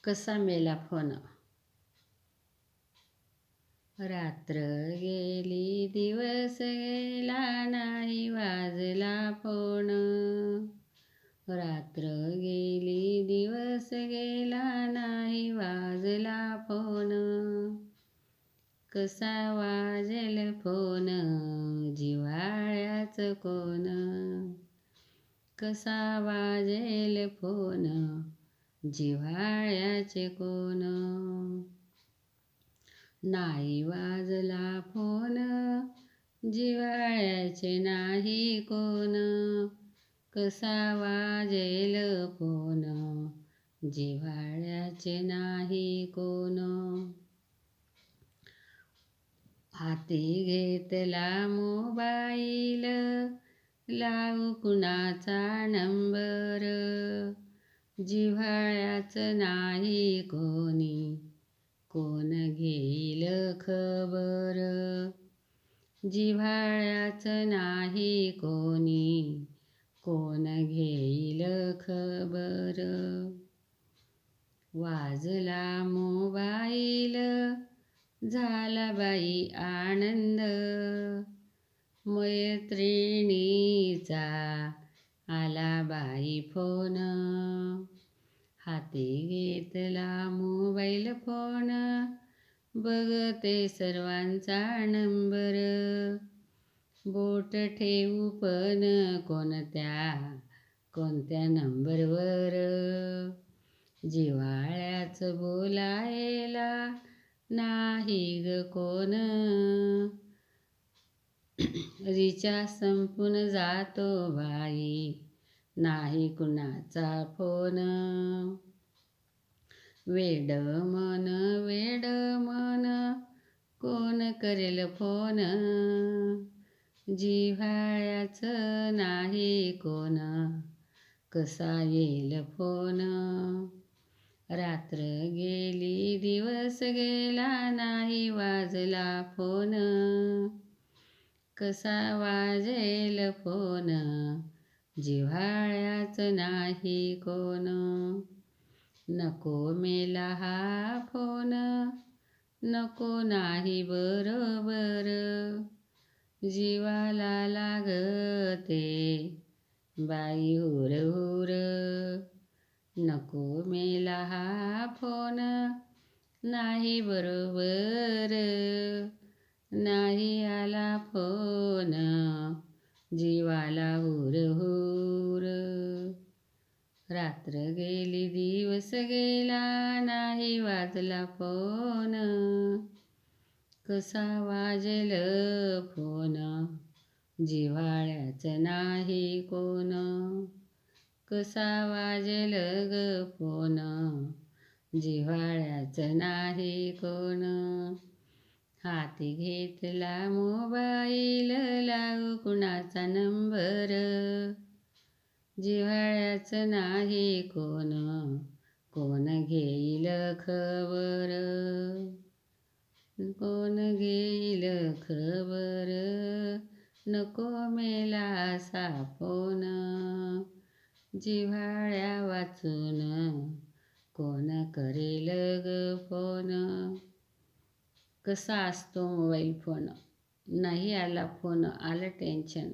कसा मेला फोन. रात्र गेली दिवस गेला नाही वाजला फोन. रात्र गेली दिवस गेला नाही वाजला फोन. कसा वाजेल फोन जिव्हाळ्याचं कोण. कसा वाजेल फोन जिव्हाळ्याचे कोण. नाही वाजला फोन जिव्हाळ्याचे नाही कोण. कसा वाजेल फोन जिव्हाळ्याचे नाही कोण. हाती घेतला मोबाईल लावू कुणाचा नंबर. जिव्हाळ्याचं नाही कोणी कोण घेईल खबर. जिव्हाळ्याचं नाही कोणी कोण घेईल खबर. वाजला मोबाईल झाला बाई आनंद. मैत्रिणीचा आला बाई फोन. हाती घेतला मोबाईल फोन बघते सर्वांचा नंबर. बोट ठेवू पण कोणत्या नंबरवर. जिव्हाळ्याचं बोलायला नाही ग कोण. रिचार्ज संपून जातो बाई नाही कुणाचा फोन. वेड मन कोण करेल फोन. जिव्हाळ्याचं नाही कोण कसा येईल फोन. रात्र गेली दिवस गेला नाही वाजला फोन. कसा वाजेल फोन जिव्हाळ्याचं नाही कोण. नको मेला हा फोन नको नाही बरोबर. जीवाला लागते बाई हुर हुर. नको मेला हा फोन नाही बरोबर. नाही आला फोन जीवाला हुर हुर. रात्र गेली दिवस गेला नाही वाजला फोन. कसा वाजेल फोन जिव्हाळ्याचं नाही कोण. कसा वाजेल ग फोन जिव्हाळ्याचं नाही कोण. हाती घेतला मोबाईल लावू कुणाचा नंबर. जिव्हाळ्याचं नाही कोण कोण घेईल खबर. कोण घेईल खबर. नको मेला असा फोन जिव्हाळ्या वाचून कोण करेल ग फोन. कसा असतो मोबाईल फोन. नाही आला फोन आलं टेन्शन.